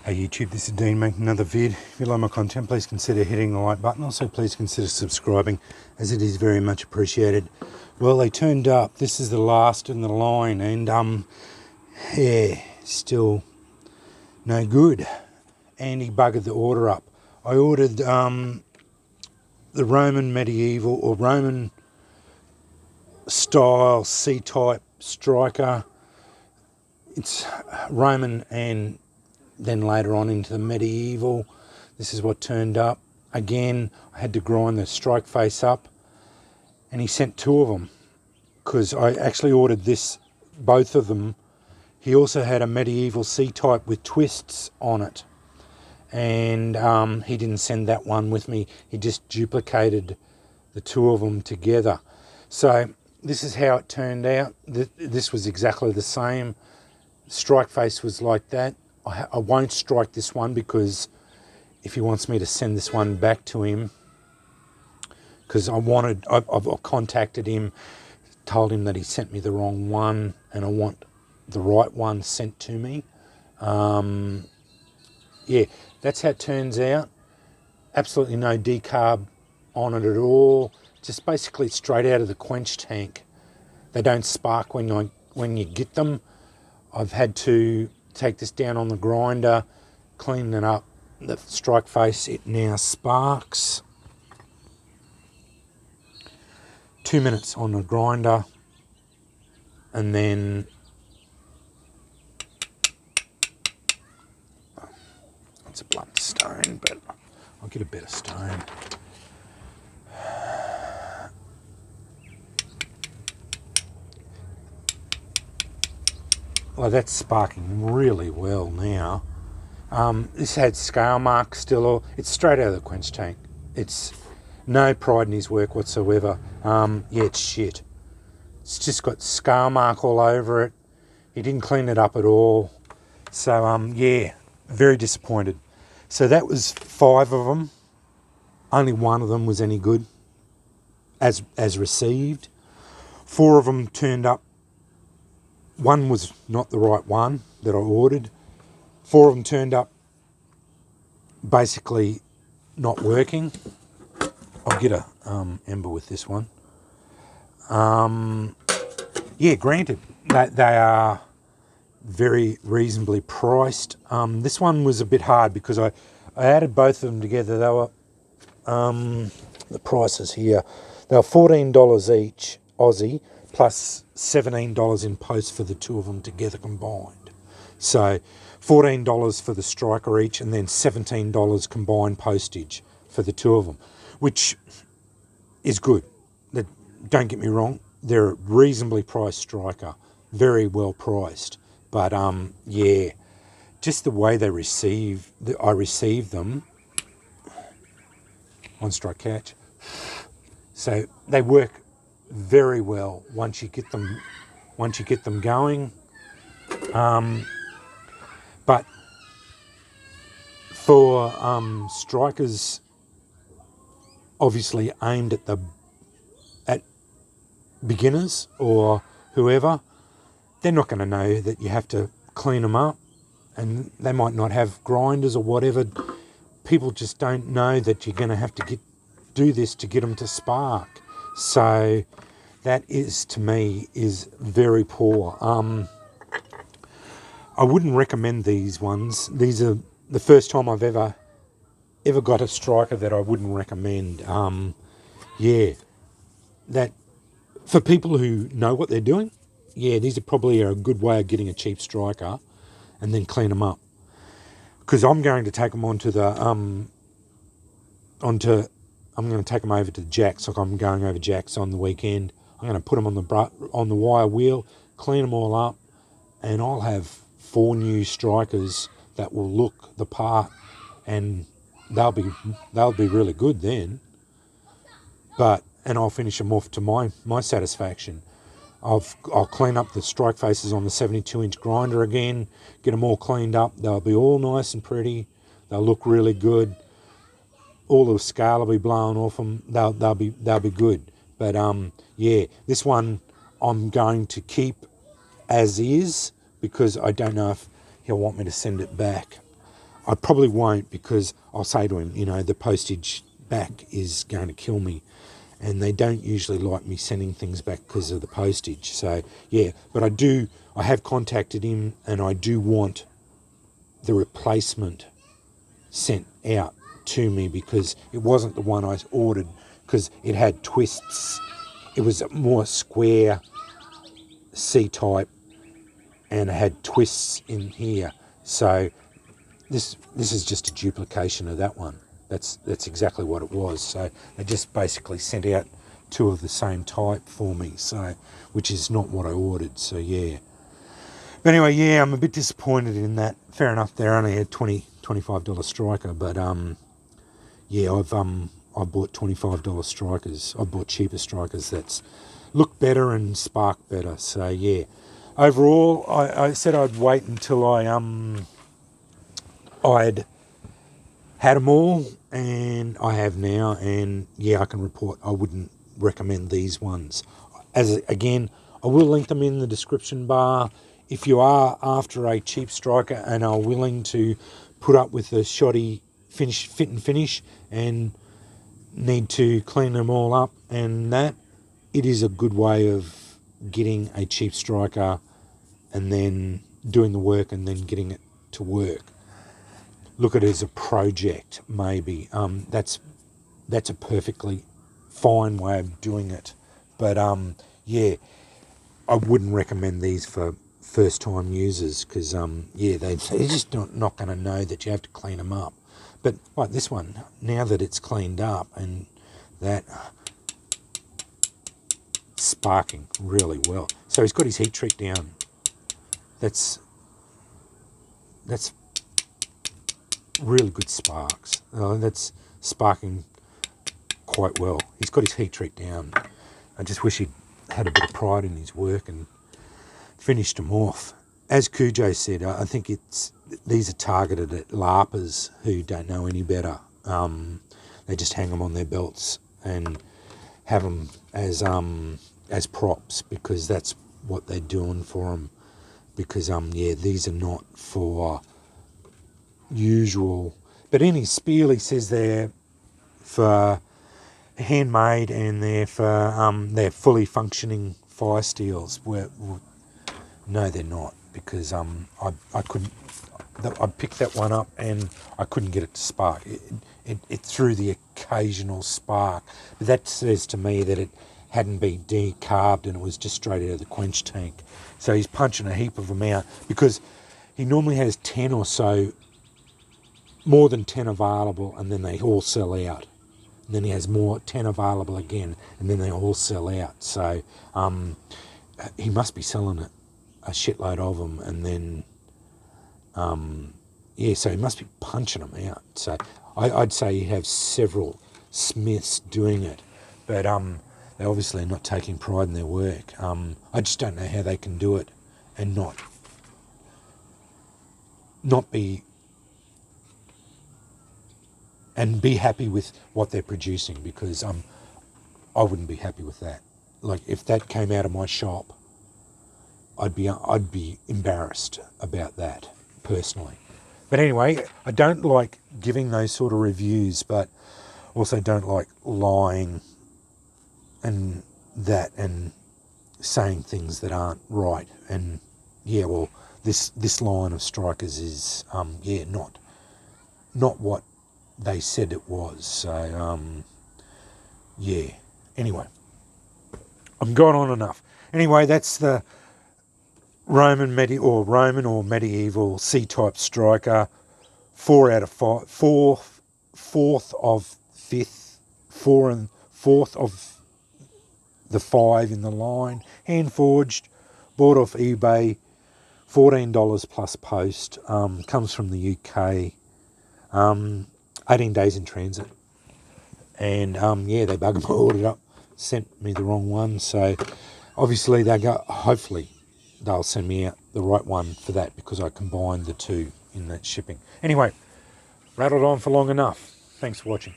Hey YouTube, this is Dean making another vid. If you like my content, please consider hitting the like button. Also, please consider subscribing, as it is very much appreciated. Well, they turned up. This is the last in the line, and yeah, still no good. Andy buggered the order up. I ordered the Roman medieval or Roman style C-type striker. It's Roman and then later on into the medieval. This is what turned up. Again, I had to grind the strike face up, and he sent two of them because I actually ordered both of them. He also had a medieval C-type with twists on it, and he didn't send that one with me. He just duplicated the two of them together. So this is how it turned out. This was exactly the same. Strike face was like that. I won't strike this one because if he wants me to send this one back to him, because I've contacted him, told him that he sent me the wrong one and I want the right one sent to me. Yeah, that's how it turns out. Absolutely no decarb on it at all. Just basically straight out of the quench tank. They don't spark when you get them. I've had to take this down on the grinder, clean it up. The strike face, it now sparks. 2 minutes on the grinder, and then it's a blunt stone, but I'll get a better stone. Well, that's sparking really well now. This had scale marks still. It's straight out of the quench tank. It's no pride in his work whatsoever. Yeah, it's shit. It's just got scale mark all over it. He didn't clean it up at all. So, yeah, very disappointed. So that was 5 of them. Only one of them was any good as received. 4 of them turned up. One was not the right one that I ordered. 4 of them turned up basically not working. I'll get a ember with this one. Yeah, granted, they are very reasonably priced. This one was a bit hard because I added both of them together. They were, the prices here, they were $14 each Aussie plus $17 in post for the two of them together combined. So $14 for the striker each, and then $17 combined postage for the two of them, which is good. Don't get me wrong, they're a reasonably priced striker, very well priced. But yeah, just the way I received them, one strike catch. So they work very well once you get them going. But for strikers, obviously aimed at beginners or whoever, they're not going to know that you have to clean them up, and they might not have grinders or whatever. People just don't know that you're going to have to do this to get them to spark. So that is, to me, is very poor. I wouldn't recommend these ones. These are the first time I've ever got a striker that I wouldn't recommend. Yeah, that for people who know what they're doing, yeah, these are probably a good way of getting a cheap striker and then clean them up. Because I'm going to take them I'm going to take them over to Jack's, like I'm going over Jack's on the weekend. I'm going to put them on the wire wheel, clean them all up, and I'll have 4 new strikers that will look the part, and they'll be really good then. And I'll finish them off to my satisfaction. I'll clean up the strike faces on the 72-inch grinder again, get them all cleaned up. They'll be all nice and pretty. They'll look really good. All the scale will be blown off them. They'll be good. But yeah, this one I'm going to keep as is because I don't know if he'll want me to send it back. I probably won't, because I'll say to him, you know, the postage back is going to kill me. And they don't usually like me sending things back because of the postage. So, yeah, but I have contacted him, and I do want the replacement sent out to me, because it wasn't the one I ordered, because it had twists. It was a more square C-type, and it had twists in here. So this is just a duplication of that one. That's exactly what it was. So they just basically sent out two of the same type for me, so which is not what I ordered. So yeah. But anyway, yeah, I'm a bit disappointed in that. Fair enough, they're only a $25 striker, but yeah, I've bought $25 strikers. I've bought cheaper strikers that's look better and spark better. So yeah. Overall, I said I'd wait until I'd had them all, and I have now, and yeah, I can report I wouldn't recommend these ones. Again, I will link them in the description bar. If you are after a cheap striker and are willing to put up with the shoddy fit and finish and need to clean them all up and that, it is a good way of getting a cheap striker and then doing the work and then getting it to work. Look at it as a project, maybe. That's a perfectly fine way of doing it. But yeah, I wouldn't recommend these for first-time users, because yeah, they're just not going to know that you have to clean them up. But like this one, now that it's cleaned up and that, sparking really well. So he's got his heat treat down. That's really good sparks. That's sparking quite well. He's got his heat treat down. I just wish he'd had a bit of pride in his work and finished them off. As Cujo said, I think these are targeted at LARPers who don't know any better. They just hang them on their belts and have them as props, because that's what they're doing for them. Because yeah, these are not for usual. But in his spiel, he says they're for handmade and they're fully functioning fire steels. No, they're not, because I couldn't. I picked that one up and I couldn't get it to spark. It threw the occasional spark, but that says to me that it hadn't been decarbed and it was just straight out of the quench tank. So he's punching a heap of them out, because he normally has 10 or so, more than 10 available, and then they all sell out. And then he has 10 available again, and then they all sell out. So he must be selling a shitload of them, and then yeah, so he must be punching them out. So I'd say you have several smiths doing it, but they obviously are not taking pride in their work. I just don't know how they can do it and not be happy with what they're producing, because I wouldn't be happy with that. Like, if that came out of my shop, I'd be embarrassed about that personally. But anyway, I don't like giving those sort of reviews, but also don't like lying and saying things that aren't right. And yeah, well, this line of strikers is yeah, not what they said it was. So yeah. Anyway, I'm gone on enough. Anyway, that's the Roman or medieval C-type striker. 4 out of 5, fourth of fifth, 4 and fourth of the 5 in the line. Hand forged, bought off eBay, $14 plus post. Comes from the UK. 18 days in transit. And yeah, they bugged my order up, sent me the wrong one. So obviously hopefully they'll send me out the right one for that, because I combined the two in that shipping. Anyway, rattled on for long enough. Thanks for watching.